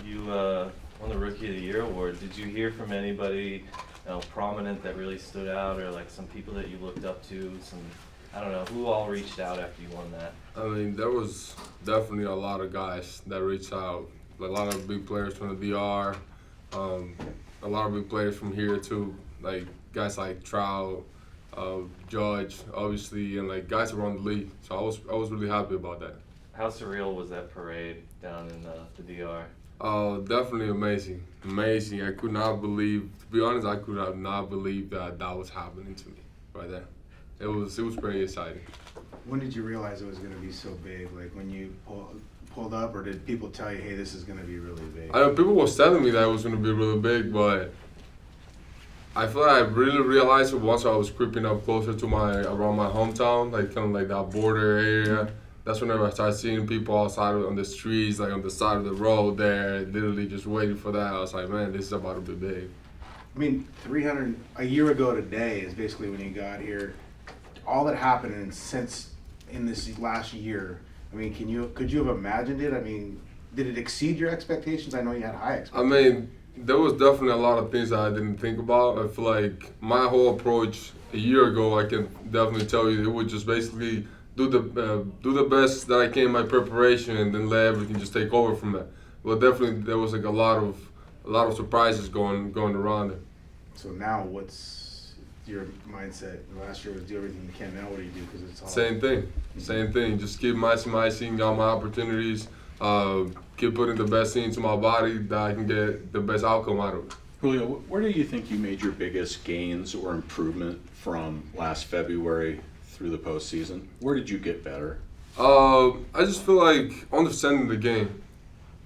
You won the Rookie of the Year award. Did you hear from anybody, prominent that really stood out, or like some people that you looked up to? Some, I don't know, who all reached out after you won that? I mean, there was definitely a lot of guys that reached out. A lot of big players from the DR, um, a lot of big players from here too. Like guys like Trout, Judge, obviously, and like guys around the league. So I was really happy about that. How surreal was that parade down in the DR? Definitely amazing, amazing. I could not believe, to be honest, I could have not believed that that was happening to me right there. It was pretty exciting. When did you realize it was going to be so big? Like when you pulled up, or did people tell you, hey, this is going to be really big? I know people was telling me that it was going to be really big, but I feel like I really realized it once I was creeping up closer to around my hometown, like kind of like that border area. That's whenever I started seeing people outside on the streets, like on the side of the road there, literally just waiting for that. I was like, man, this is about to be big. I mean, 300 a year ago today is basically when you got here. All that happened in this last year. I mean, could you have imagined it? I mean, did it exceed your expectations? I know you had high I expectations. mean, there was definitely a lot of things that I didn't think about. I feel like my whole approach a year ago, I can definitely tell you, it would just basically do the best that I can in my preparation, and then let everything just take over from that. But definitely there was like a lot of surprises going around it. So now, what's your mindset? Last year was do everything you can. Now, what do you do? Because it's all Same thing. Just keep maximizing all my opportunities. Keep putting the best thing into my body that I can get the best outcome out of it. Julio, where do you think you made your biggest gains or improvement from last February through the postseason? Where did you get better? I just feel like understanding the game.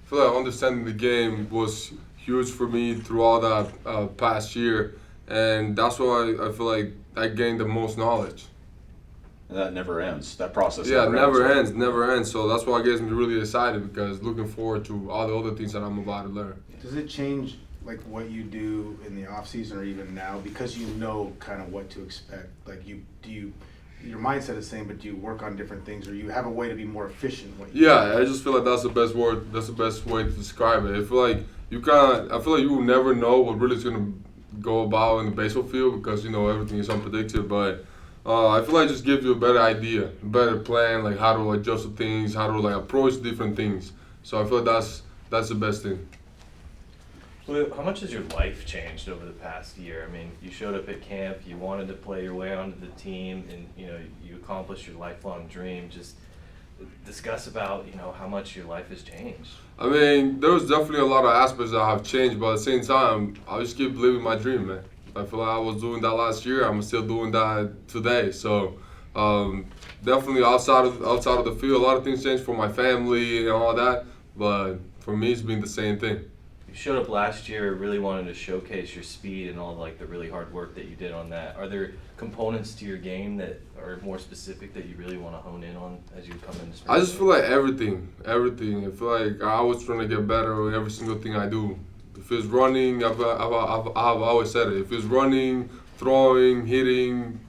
I feel like understanding the game was huge for me through all that past year, and that's why I feel like I gained the most knowledge. And that never ends. That process Yeah, right? never ends. So that's why it gets me really excited, because looking forward to all the other things that I'm about to learn. Does it change like what you do in the off season or even now, because you know kind of what to expect? Like your mindset is the same, but do you work on different things, or you have a way to be more efficient? Yeah, I just feel like that's the best word. That's the best way to describe it. I feel like I feel like you will never know what really is gonna go about in the baseball field, because everything is unpredictable. But I feel like it just gives you a better idea, a better plan, like how to adjust to things, how to like approach different things. So I feel like that's the best thing. Julio, how much has your life changed over the past year? I mean, you showed up at camp, you wanted to play your way onto the team, and you accomplished your lifelong dream. Just discuss about how much your life has changed. I mean, there was definitely a lot of aspects that have changed, but at the same time, I just keep living my dream, man. I feel like I was doing that last year. I'm still doing that today. So definitely outside of the field, a lot of things changed for my family and all that. But for me, it's been the same thing. You showed up last year really wanting to showcase your speed and all like the really hard work that you did on that. Are there components to your game that are more specific that you really want to hone in on as you come into spring? I just feel like everything. I feel like I always trying to get better with every single thing I do. If it's running, I've always said it. If it's running, throwing, hitting,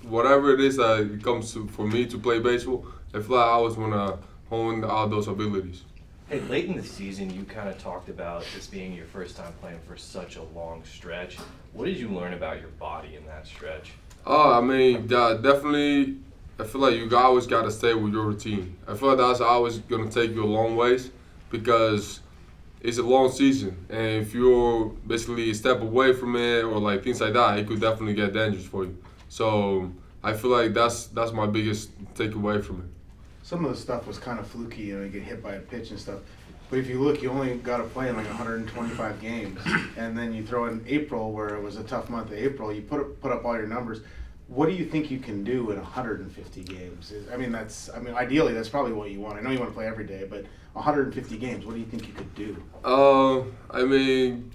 whatever it is that it comes to for me to play baseball, I feel like I always want to hone all those abilities. Hey, late in the season, you kind of talked about this being your first time playing for such a long stretch. What did you learn about your body in that stretch? I mean, definitely, I feel like you always got to stay with your routine. I feel like that's always going to take you a long ways, because it's a long season. And if you're basically a step away from it or like things like that, it could definitely get dangerous for you. So I feel like that's my biggest takeaway from it. Some of the stuff was kind of fluky, you get hit by a pitch and stuff. But if you look, you only got to play in like 125 games, and then you throw in April, where it was a tough month of April. You put up all your numbers. What do you think you can do in 150 games? Ideally, that's probably what you want. I know you want to play every day, but 150 games, what do you think you could do? I mean,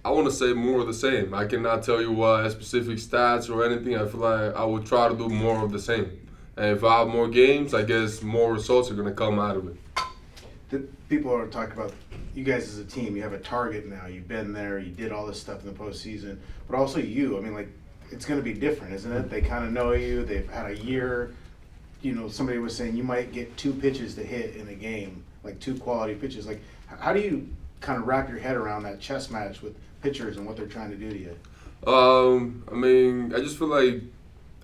I want to say more of the same. I cannot tell you what specific stats or anything. I feel like I would try to do more of the same. And if I have more games, I guess more results are going to come out of it. People are talking about you guys as a team. You have a target now. You've been there. You did all this stuff in the postseason. But also you. I mean, like, it's going to be different, isn't it? They kind of know you. They've had a year. Somebody was saying you might get 2 pitches to hit in a game, like 2 quality pitches. Like, how do you kind of wrap your head around that chess match with pitchers and what they're trying to do to you? I mean, I just feel like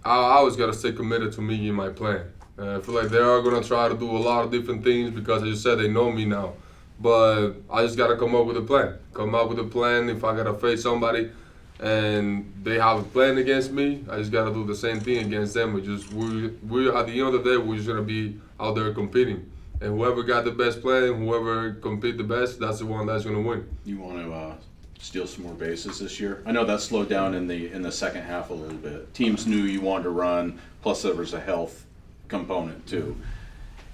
I always got to stay committed to me and my plan. I feel like they are going to try to do a lot of different things because, as you said, they know me now. But I just got to come up with a plan. Come up with a plan. If I got to face somebody and they have a plan against me, I just got to do the same thing against them. We at the end of the day, we're just going to be out there competing. And whoever got the best plan, whoever compete the best, that's the one that's going to win. You want to steal some more bases this year? I know that slowed down in the second half a little bit. Teams knew you wanted to run, plus there was a health component too.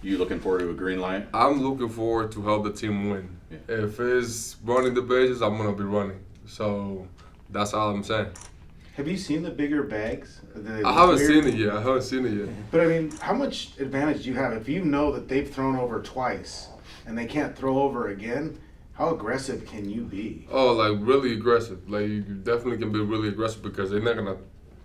You looking forward to a green light? I'm looking forward to help the team win. Yeah. If it's running the bases, I'm going to be running. So that's all I'm saying. Have you seen the bigger bags? I haven't seen it yet. But I mean, how much advantage do you have if you know that they've thrown over twice and they can't throw over again? How aggressive can you be? Oh, like really aggressive. Like you definitely can be really aggressive because they're not gonna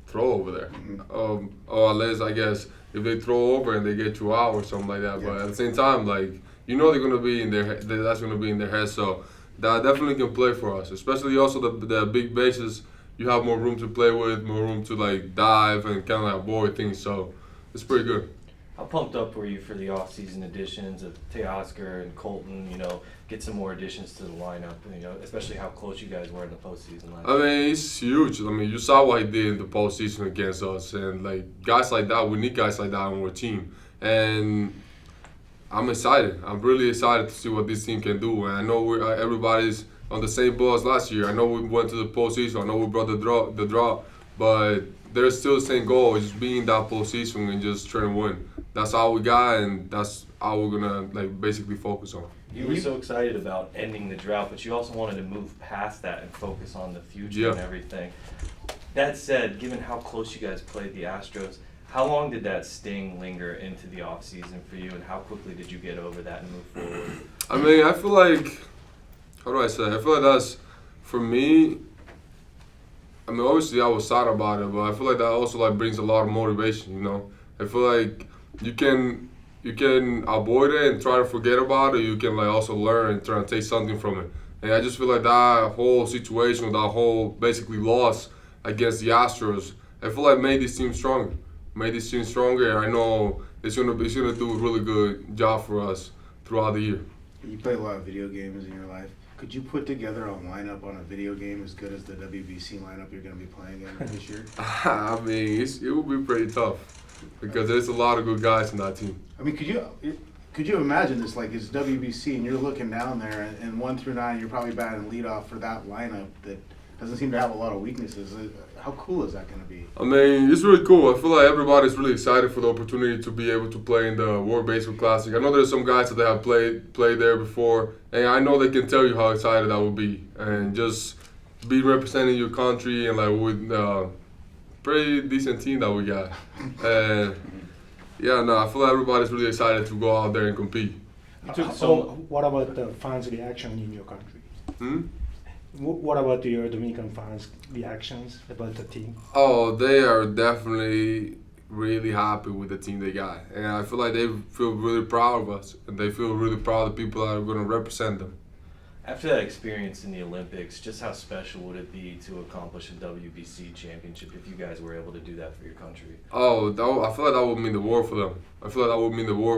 throw over there. Or unless I guess if they throw over and they get you out or something like that. Yeah. But at the same time, like you know they're gonna be in their that's gonna be in their head. So that definitely can play for us. Especially also the big bases. You have more room to play with, more room to like dive and kind of like avoid things. So it's pretty good. How pumped up were you for the off-season additions of Teoscar and Colton? You know, get some more additions to the lineup. You know, especially how close you guys were in the postseason last I year. mean, it's huge. I mean, you saw what he did in the postseason against us, and like guys like that, we need guys like that on our team. And I'm excited. I'm really excited to see what this team can do. And I know everybody's on the same boat as last year. I know we went to the postseason. I know we brought the draw, but there's still the same goal: is just being that postseason and just trying to win. That's all we got, and that's all we're gonna like basically focus on. You were so excited about ending the drought, but you also wanted to move past that and focus on the future Yeah. and everything. That said, given how close you guys played the Astros, how long did that sting linger into the offseason for you, and how quickly did you get over that and move forward? I mean, I feel like, how do I say? I feel like that's, for me, I mean, obviously I was sad about it, but I feel like that also like brings a lot of motivation, you know? I feel like you can avoid it and try to forget about it. You can like also learn and try to take something from it. And I just feel like that whole situation, that whole basically loss against the Astros, I feel like made this team stronger. Made this team stronger. I know it's gonna do a really good job for us throughout the year. You play a lot of video games in your life. Could you put together a lineup on a video game as good as the WBC lineup you're going to be playing in this year? I mean, it would be pretty tough because there's a lot of good guys in that team. I mean, could you imagine this? Like it's WBC and you're looking down there, and 1 through 9, you're probably batting leadoff for that lineup that doesn't seem to have a lot of weaknesses. How cool is that going to be? I mean, it's really cool. I feel like everybody's really excited for the opportunity to be able to play in the World Baseball Classic. I know there's some guys that have played there before, and I know they can tell you how excited I would be. And just be representing your country and like with pretty decent team that we got. And yeah, no, I feel like everybody's really excited to go out there and compete. What about the fans' reaction in your country? What about your Dominican fans' reactions about the team? Oh, they are definitely really happy with the team they got. And I feel like they feel really proud of us. And they feel really proud of the people that are going to represent them. After that experience in the Olympics, just how special would it be to accomplish a WBC championship if you guys were able to do that for your country? Oh, I feel like that would mean the world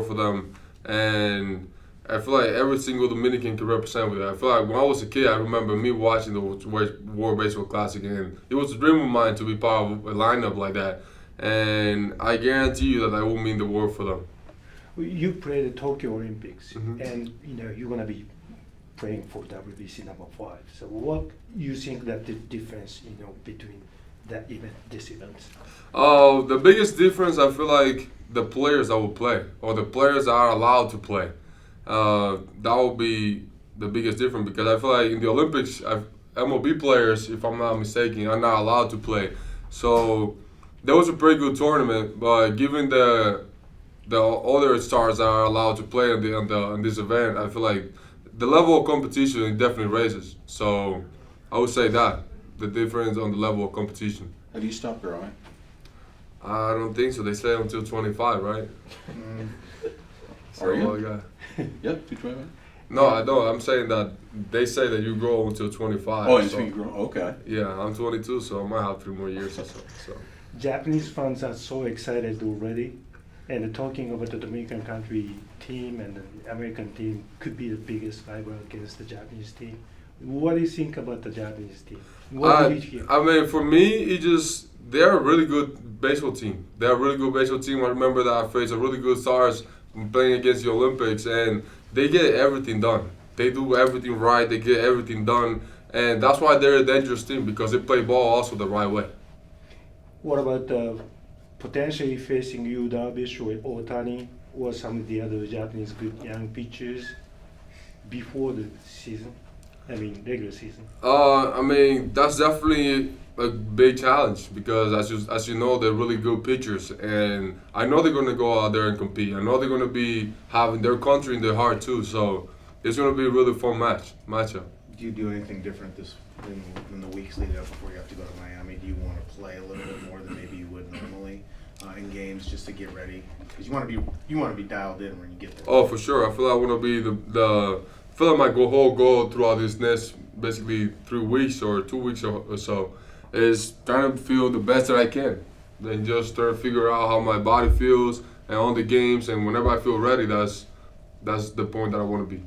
for them. And I feel like every single Dominican can represent with that. I feel like when I was a kid, I remember me watching the World Baseball Classic, and it was a dream of mine to be part of a lineup like that. And I guarantee you that will mean the world for them. You played the Tokyo Olympics, Mhm. and you're gonna be playing for WBC #5. So what you think that the difference between that event, this event? The biggest difference, I feel like the players that will play, or the players that are allowed to play. That will be the biggest difference because I feel like in the Olympics, MLB players, if I'm not mistaken, are not allowed to play. So that was a pretty good tournament, but given the other stars that are allowed to play in this event, I feel like the level of competition definitely raises. So I would say that the difference on the level of competition. Have you stopped growing? I don't think so. They say until 25, right? Mm. So Are you? I got- Yep, 225. No, I don't. I'm saying that they say that you grow until 25. Oh, and so- so you grow, okay. Yeah, I'm 22, so I might have 3 more years or so. So. Japanese fans are so excited already, and talking about the Dominican country team and the American team could be the biggest rival against the Japanese team. What do you think about the Japanese team? What did you hear? I mean, for me, they're a really good baseball team. They're a really good baseball team. I remember that I faced a really good stars playing against the Olympics, and they get everything done. They do everything right. They get everything done, and that's why they're a dangerous team because they play ball also the right way. What about potentially facing Yu Darvish or Otani or some of the other Japanese good young pitchers before the season? I mean, regular season. I mean, that's definitely a big challenge because, as you know, they're really good pitchers, and I know they're gonna go out there and compete. I know they're gonna be having their country in their heart too. So it's gonna be a really fun matchup. Do you do anything different in the weeks leading up before you have to go to Miami? Do you want to play a little bit more than maybe you would normally in games just to get ready? Because you want to be dialed in when you get there. Oh, for sure. I feel like I want to be I feel like my whole goal throughout this next basically 3 weeks or 2 weeks or so is trying to feel the best that I can. Then just try to figure out how my body feels and on the games, and whenever I feel ready, that's the point that I want to be.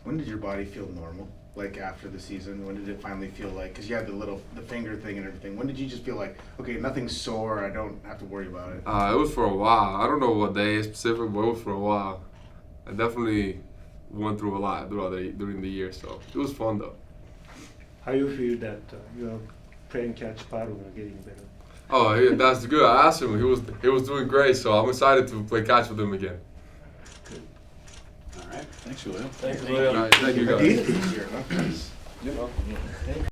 When did your body feel normal? Like after the season, when did it finally feel like? Because you had the finger thing and everything. When did you just feel like, okay, nothing's sore, I don't have to worry about it? It was for a while. I don't know what day specific, but it was for a while. I definitely went through a lot during the year, so it was fun though. How you feel that your playing catch pattern are getting better? Oh, yeah, that's good. I asked him. He was doing great, so I'm excited to play catch with him again. All right, thanks, Julio. Thanks, Julio. All right, thank you I guys. did it this year, huh? You're welcome.